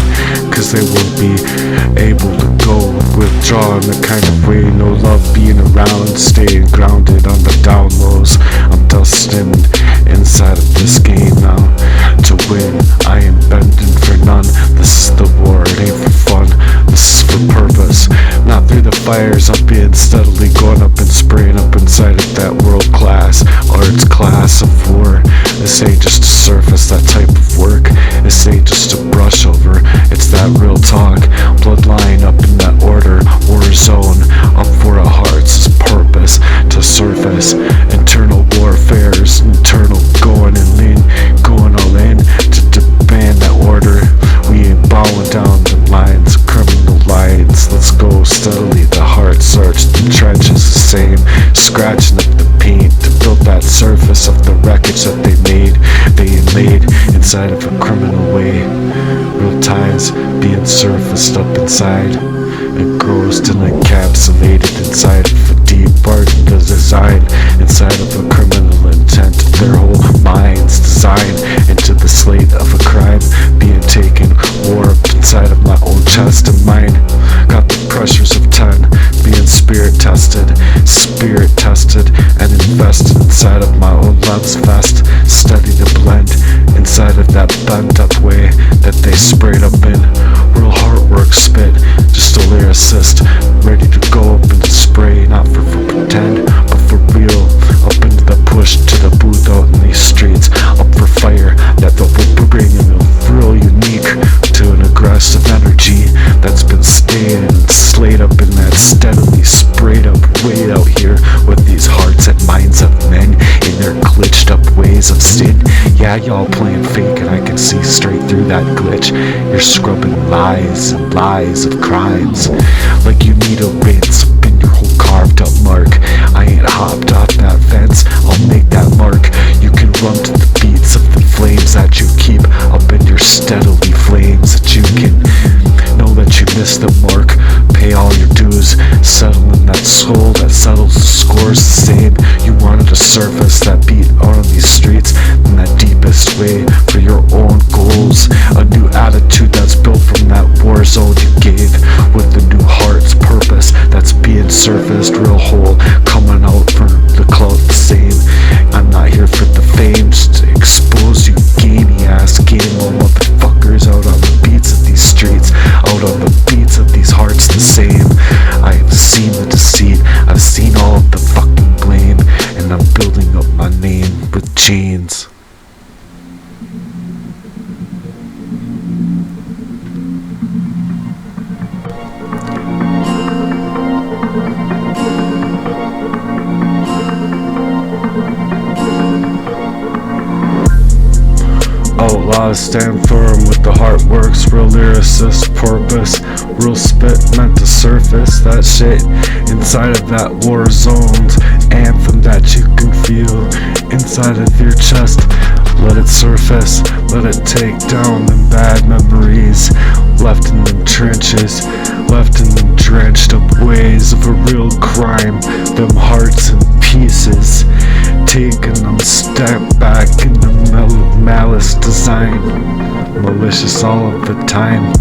cause they won't be able to go withdraw in the kind of way. No love being around, staying grounded on the down lows. I'm dusting inside of this game now to win. I ain't bending for none. This is the war, it ain't for fun. This is for purpose, not through the fires. I'm being steadily going up and spraying up inside of that world class arts class of war. This ain't just a surface, that type of work. This ain't just a brush over, it's that real talk. Bloodline up in that order, war zone, up for our hearts' purpose to surface. Internal warfares, internal going all in to demand that order. We ain't bowing down the lines, criminal lines. Let's go steadily, the heart search, the trenches the same, scratching up the paint to build that surface of the wreckage that they inlaid inside of a criminal way. Real times being surfaced up inside, engrossed and encapsulated inside of a deep art and design, inside of a criminal intent. Their whole minds designed into the slate of a crime being taken, warped inside of my own chest and mind. Got the pressures of 10, being spirit tested and invested inside of my own love's vest, steady to blend inside of that bent up way that they sprayed up in. Real Heartwork spit, just a lyricist, ready to go up and spray, not for pretend, but for real. Up into the push to the booth out in these streets, up for fire that they'll bring in a real unique to an aggressive energy that's been staying get slayed up in that steadily sprayed up way out here with these hearts and minds of men in their glitched up ways of sin. Yeah, y'all playing fake and I can see straight through that glitch. You're scrubbing lies and lies of crimes like you need a rinse up in your whole carved up mark. I ain't hopped off that fence, I'll make that mark. You can run to the beats of the flames that you keep up in your steadily flames, that you can know that you missed the mark. Pay all your dues, settle in that soul that settles the scores the same. You wanted a surface that beat out on these streets in that deepest way for your own goals. A new attitude that's built from that war zone you gave, with the new heart's purpose that's being surfaced real whole, coming out for the clout the same. I'm not here for the fames to expose you gamey ass game all motherfuckers out on the beats of these streets, out on the beats of these hearts the same. I have seen the deceit, I've seen all of the fucking blame, and I'm building up my name with chains. Outlaws stand firm with the heart works, real lyricist purpose, real spit meant to surface that shit inside of that war zone's anthem that you can feel inside of your chest. Let it surface, let it take down them bad memories left in them trenches, left in them drenched up ways of a real crime, them hearts in pieces, taking them step back in the malice design, malicious all of the time.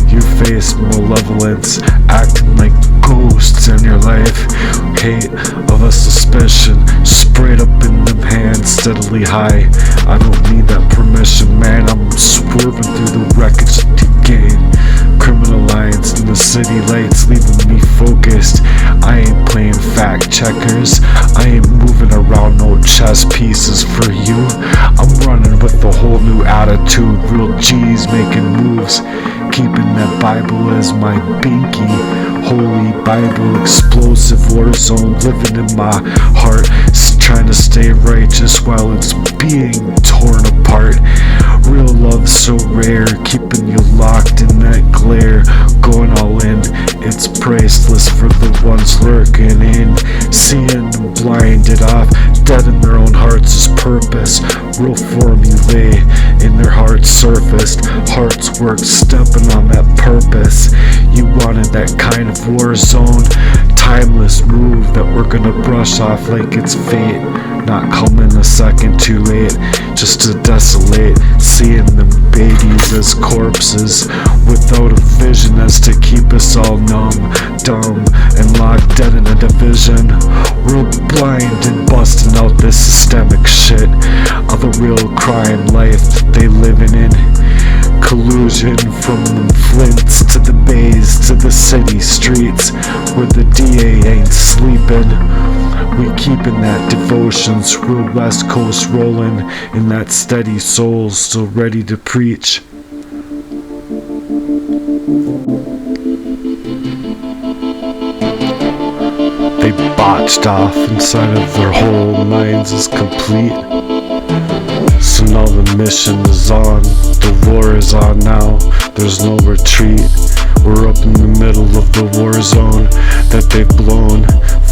You face malevolence, acting like ghosts in your life. Hate of a suspicion, sprayed up in them hands, steadily high. I don't need that permission, man. I'm swerving through the wreckage to gain. Criminal lines in the city lights, leaving me focused. I ain't playing fact checkers, I ain't moving around no chess pieces for you. I'm running with a whole new attitude, real G's making moves, keeping that Bible as my binky. Holy Bible, explosive war zone, living in my heart, trying to stay righteous while it's being torn apart. Real love so rare, keeping you locked in that glare, going all in. It's priceless for the ones lurking in, seeing them blinded off, dead in their own hearts' purpose. Real formulae in their hearts surfaced, hearts work stepping on that purpose. You wanted that kind of war zone, timeless move that we're gonna brush off like it's fate, not coming a second too late, just to desolate, seeing them babies as corpses, without a vision as to keep us all numb, dumb, and locked dead in a division. Real blind and busting out this systemic shit of the real crime life that they living in. Collusion from the Flints to the bays to the city streets, where the DA ain't sleeping. We keeping that devotions, real West Coast rolling in that steady soul, still ready to preach. They botched off inside of their whole minds is complete. So now the mission is on, the war is on now, there's no retreat. We're up in the middle of the war zone that they've blown,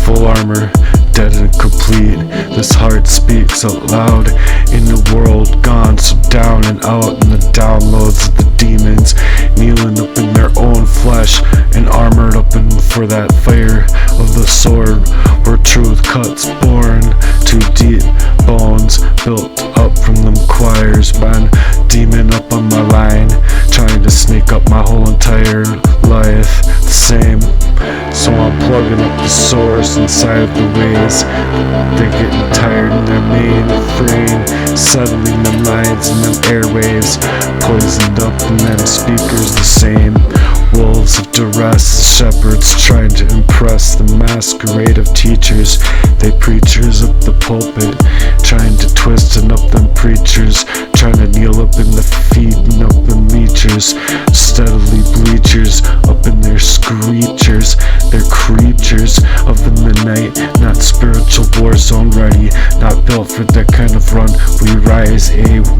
full armor, dead and complete. This heart speaks out loud in the world gone so down and out in the downloads of the demons, kneeling up in their own flesh and armored up in for that fire of the sword, where truth cuts born too deep, bones built up from them choirs, man, demon up on my line, trying to sneak up my whole entire life the same. So I'm plugging up the source inside of the ways. They're getting tired in their mainframe, settling them lines in them airwaves, poisoned up in them speakers the same. Wolves of duress, shepherds trying to impress the masquerade of teachers. They preachers up the pulpit, trying to twist and up them preachers, trying to kneel up in the feet and up the bleachers, steadily bleachers up in their screechers. ready, not built for that kind of run. We rise,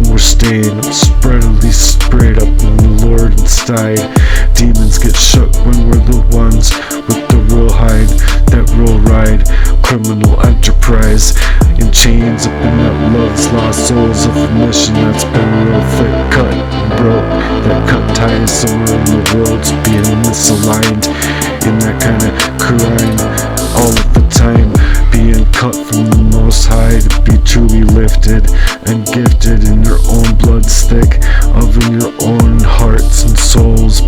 we're staying spreadily sprayed up in the Lord inside. Demons get shook when we're the ones with the real hide, that real ride. Criminal enterprise in chains up in that love's lost souls of a mission that's been real thick cut and broke. That cut ties somewhere in the world's being misaligned in that kind of crime all of the time. Being cut from the most high to be truly lifted and gifted in your own blood stick of in your own hearts and souls.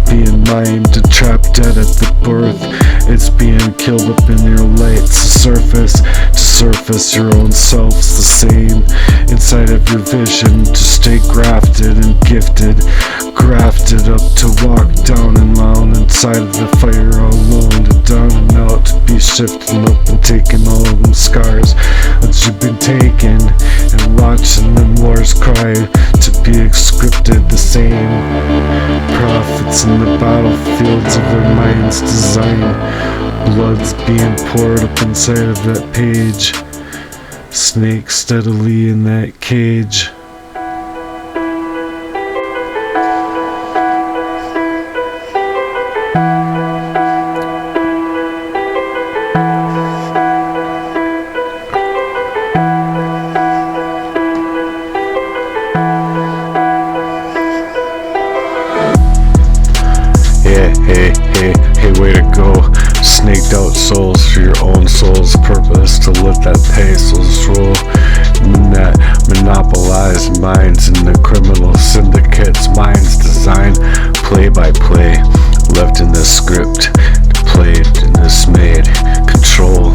Being mimed and trapped dead at the birth. It's being killed up in your lights to surface your own self's the same inside of your vision, to stay grafted and gifted, grafted up to walk down and round inside of the fire alone, to down and out, to be shifting up and taking all of them scars that you've been taking and watching them wars cry to be scripted the same. Prophets in the battlefields of their minds design. Blood's being poured up inside of that page. Snake steadily in that cage. Hey, way to go. Snaked out souls for your own soul's purpose, to let that pesos roll. That monopolized minds in the criminal syndicates, minds designed play by play, left in the script, played and dismayed, control,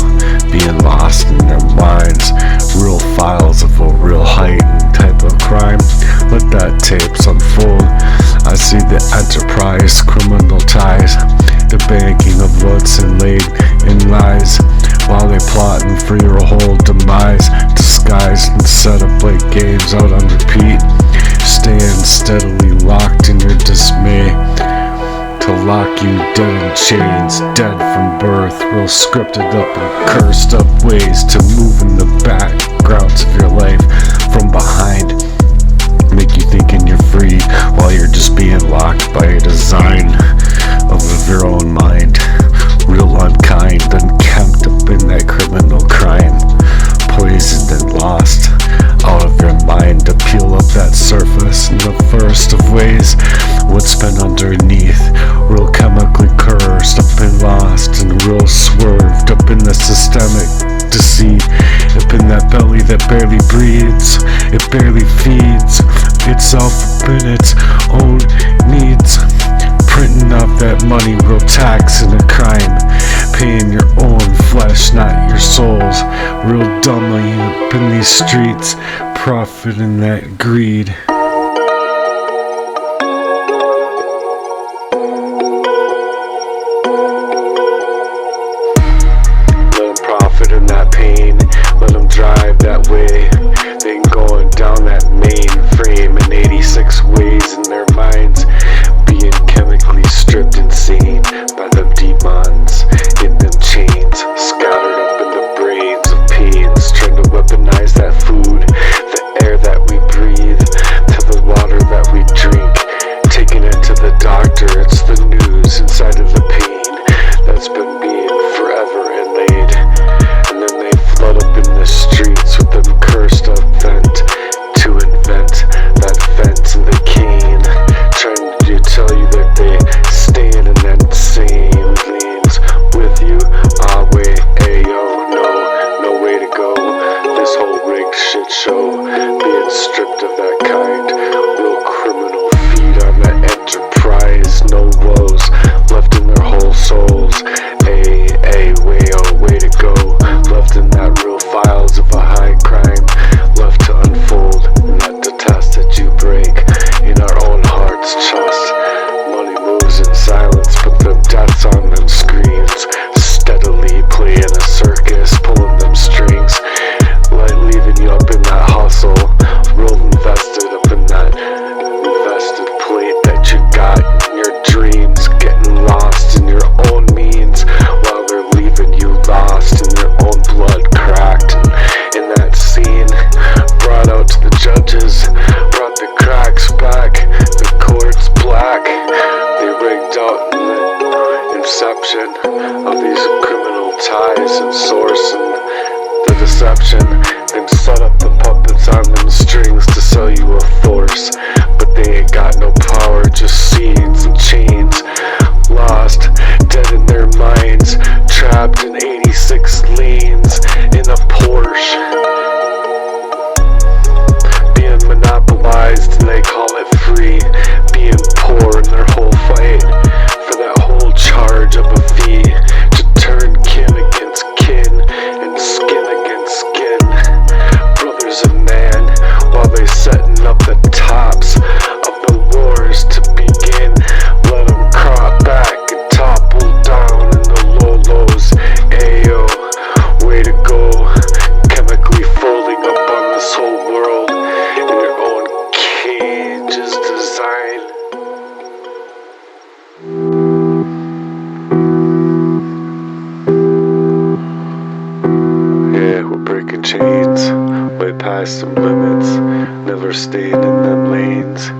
being lost in their minds, real files of a real heightened type of crime. Let that tapes unfold. I see the enterprise, criminal ties, the banking of what's enlaid in lies, while they plotting for your whole demise, disguised and set up like games out on repeat, staying steadily locked in your dismay, to lock you dead in chains, dead from birth, real scripted up and cursed up ways to move in the backgrounds of your life from behind, make you thinking you're free while you're just being locked by a design of your own mind, real unkind, unkempt up in that criminal crime, poisoned and lost out of your mind to peel up that surface in the first of ways. What's been underneath, real chemically cursed up and lost and real swerved up in the systemic deceit, up in that belly that barely breathes, it barely feeds itself up in its own needs, printing off that money, real tax and a crime, paying your own flesh, not your souls, real dumbly up in these streets, profit in that greed. Let them profit in that pain, let them drive that way, they going down that mainframe in 86 ways in their minds, being chemically stripped insane by them demons in them chains, scattered up in the brains of pains, trying to weaponize that food, the air that we breathe, of these criminal ties and source and the deception. They've set up the puppets on them strings to sell you a force, but they ain't got no power, just seeds and chains. Lost, dead in their minds, trapped in 86 lanes in a Porsche, being monopolized and they call it free, being poor in their whole fight for that whole charge of a fee to turn kin against kin and skin against skin, brothers of man, while they setting up the tops of the wars to begin. Let them crop back and topple down in the low lows. Ayo, way to go, chemically folding up on this whole world in their own cage's design. Yeah, we're breaking chains, way past some limits, never staying in them lanes.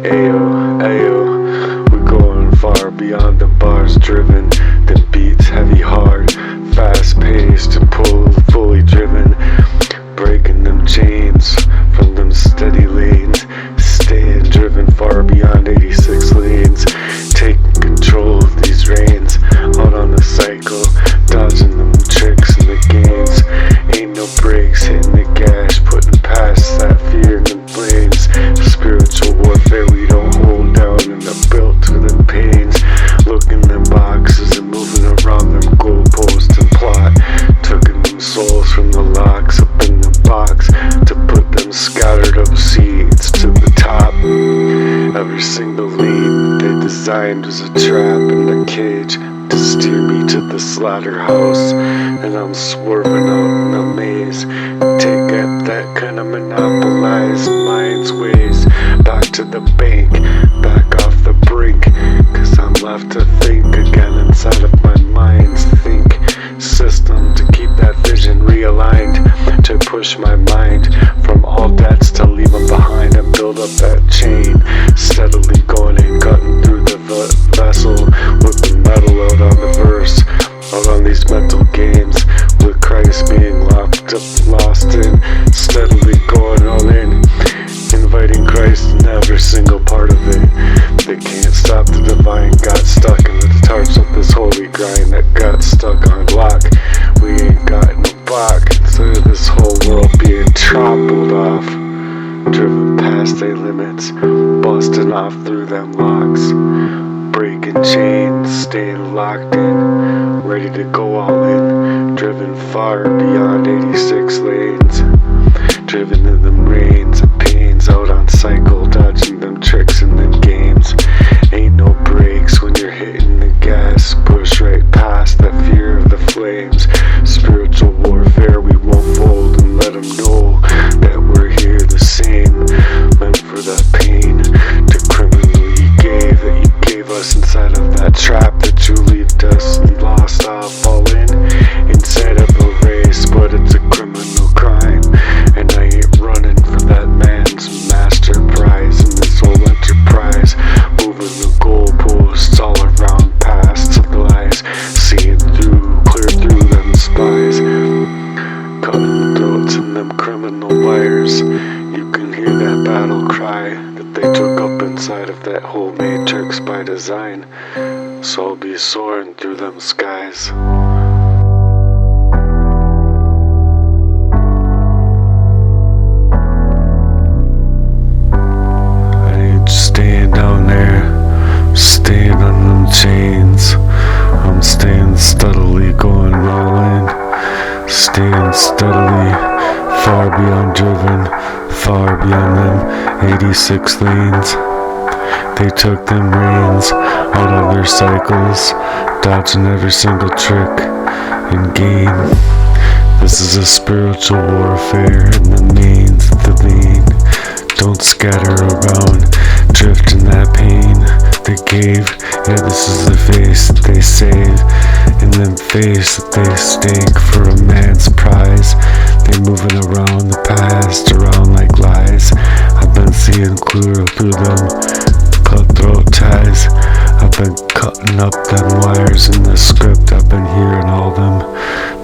Ayo, ayo, we're going far beyond the bars driven, the beats heavy hard, fast paced and fully driven, breaking them chains from them steady lanes, staying driven far beyond 86 lanes, taking control of these reins, out on the cycle, dodging them tricks and the games, ain't no brakes, hitting the gas, putting past that fear and them flames, spiritual warfare we don't hold down and are built to them pains, looking them boxes and moving around them goalposts and plot, taking them souls from the locks up in the box to put them scattered up seeds to the top. Every single lead they designed was a trap in the cage to steer me to the slaughterhouse, and I'm swerving out in a maze, take up that kind of monopolized mind's ways, back to the bank, back off the brink, cause I'm left to think again inside of my mind's think system, to keep that vision realigned, to push my mind from all debts to leave them behind and build up that chain, steadily going and cutting through the vessel with the metal out on the verse, out on these mental games, with Christ being locked up, lost in, steadily going all in, inviting Christ in every single part of it. They can't stop the divine, got stuck in the tarps of this holy grind that got stuck on lock. We ain't got no block, so this whole world being trampled off, driven past their limits, busting off through them locks, breaking chains, staying locked in, ready to go all in, driven far beyond 86 lanes, driven in them rains and pains, out on cycle, dodging them tricks and them games, ain't no brakes when you're hitting the gas, push right past that fear of the flames, spiritual warfare we won't fold and let them know that we're here the same, meant for that pain, to criminally gave that you gave us inside of that trap that you left us and lost off all in, inside of a race, but it's a criminal crime, and I ain't running for that man's master prize in this whole enterprise, moving the goalposts all around past the lies, seeing through, clear through them spies, cutting throats in them criminal wires, you can hear that battle cry that they took up inside of that whole matrix by design, so I'll be soaring through them skies. Staying down there, staying on them chains, I'm staying steadily going rolling, staying steadily, far beyond driven, far beyond them 86 lanes, they took them reins out of their cycles, dodging every single trick and game, this is a spiritual warfare in the means of the lean, don't scatter around, drift in that pain they gave, yeah this is the face that they save, and then face that they stake for a man's prize, they moving around the past, around like lies, I've been seeing clear through them cutthroat ties, I've been cutting up them wires in the script. I've been hearing all them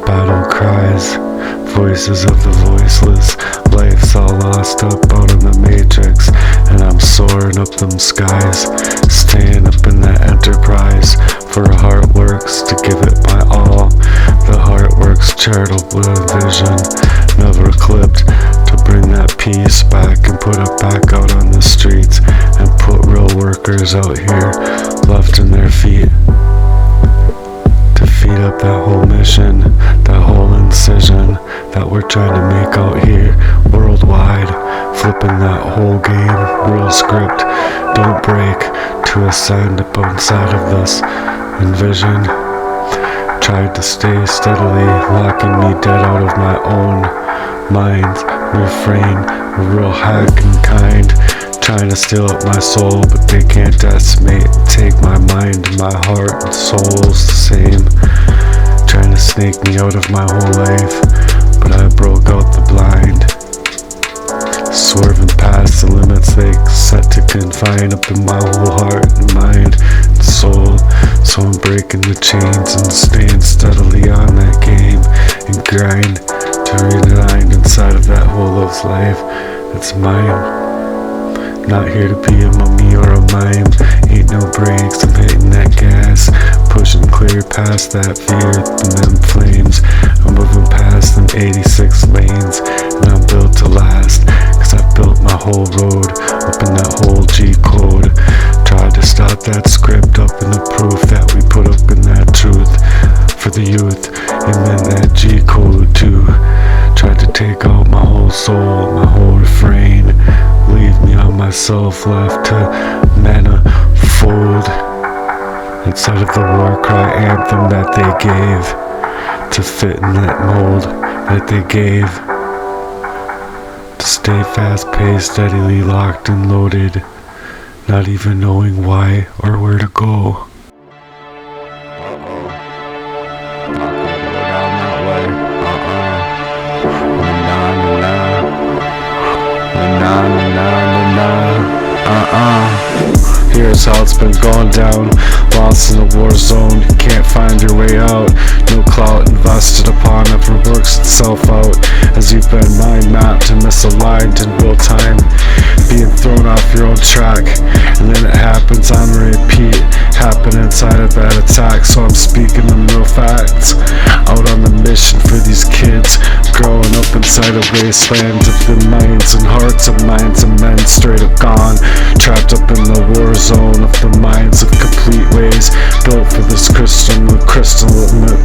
battle cries, voices of the voiceless. Life's all lost up out in the matrix, and I'm soaring up them skies, staying up in that enterprise. For a heart works to give it my all. The heart works charitable vision, never clipped, to bring that peace back and put it back out on the streets, and put real workers out here left in their feet. To feed up that whole mission, that whole incision that we're trying to make out here worldwide. Flipping that whole game, real script, don't break, to ascend up inside of this envision. Tried to stay steadily, locking me dead out of my own mind. Refrain, a real hack and kind, trying to steal up my soul, but they can't decimate, take my mind and my heart and soul's the same. Trying to snake me out of my whole life, but I broke out the blind. Swerving past the limits they set to confine up in my whole heart and mind and soul. So I'm breaking the chains and staying steadily on that game and grind to realign inside of that whole of life. It's mine. Not here to be a mummy or a mime. Ain't no brakes, I'm hitting that gas, pushing clear past that fear and them flames. I'm moving past them 86 lanes, and I'm built to last, cause I built my whole road up in that whole G code. Tried to stop that script up in the proof that we put up in that truth for the youth, and then that G code too. Tried to take out my whole soul, my whole refrain, leave me on myself, left to manifold inside of the war cry anthem that they gave, to fit in that mold that they gave, to stay fast paced, steadily locked and loaded, not even knowing why or where to go. Here's how it's been going down. Lost in a war zone, you can't find your way out. No clout invested upon ever works itself out, as you've been mind mapped and misaligned in real time, being thrown off your own track, and then it happens on repeat, happen inside of that attack. So I'm speaking them real facts, out on the mission for these kids, growing up inside a wasteland of the minds and hearts of minds of men straight up gone, trapped up in the war zone of the minds of complete ways, built for this crystal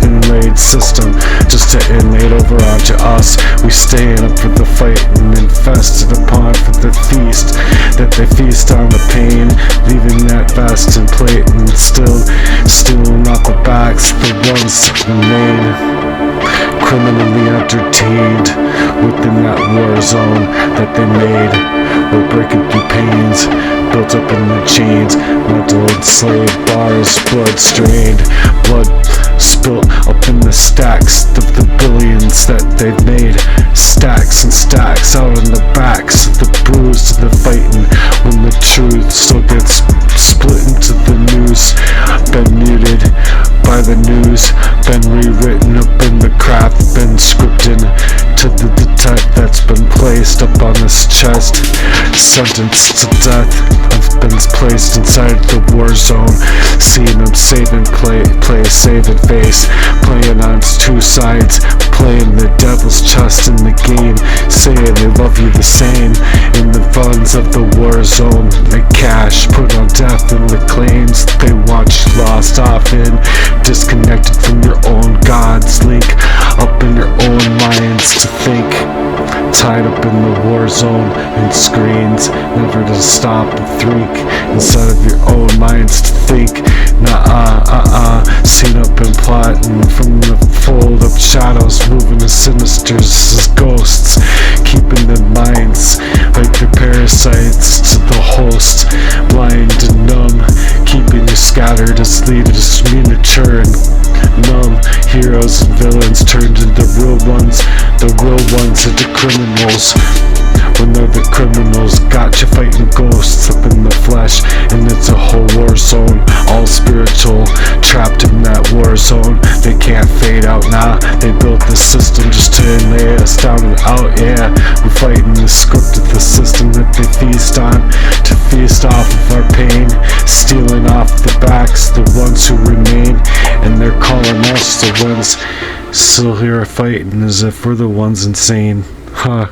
inlaid system, just to inlay over onto us. We staying up for the fight and infested upon for the feast, that they feast on the pain, leaving that vast and plate, and still not the backs, the ones that remain criminally entertained within that war zone that they made. We're breaking through pains, built up in the chains, mental enslaved bars, blood strained, blood spilt up in the stacks of the billions that they've made. Stacks and stacks out on the backs of the bruised and the fighting, when the truth still gets split into the news. Been muted by the news, been rewritten up in the craft, been scripted to the detect that's been placed up on this chest. Sentenced to death, I've been placed inside the war zone, seeing them saving play saving face, playing on two sides, playing the devil's chest in the game, saying they love you the same. In the funds of the war zone, they cash, put on death and the claims they watch lost off in, disconnected from your own gods, link up in your own minds to think, tied up in the war zone and screens, never to stop and think inside of your own minds to think. Seen up and plotting from the fold of shadows, moving as sinister as ghosts, keeping their minds like they're parasites to the host, blind and numb, keeping you scattered as leaders, miniature and numb. Heroes and villains turned into real ones, the real ones into criminals. when they're the criminals. Got you fighting ghosts up in the flesh, and it's a whole war zone. All spiritual, trapped in that war zone. They can't fade out, nah. They built this system just to lay us down and out, yeah. We're fighting the script of the system that they feast on, to feast off of our pain, stealing off the backs, the ones who remain. And they're calling us the ones still here fighting as if we're the ones insane. Huh.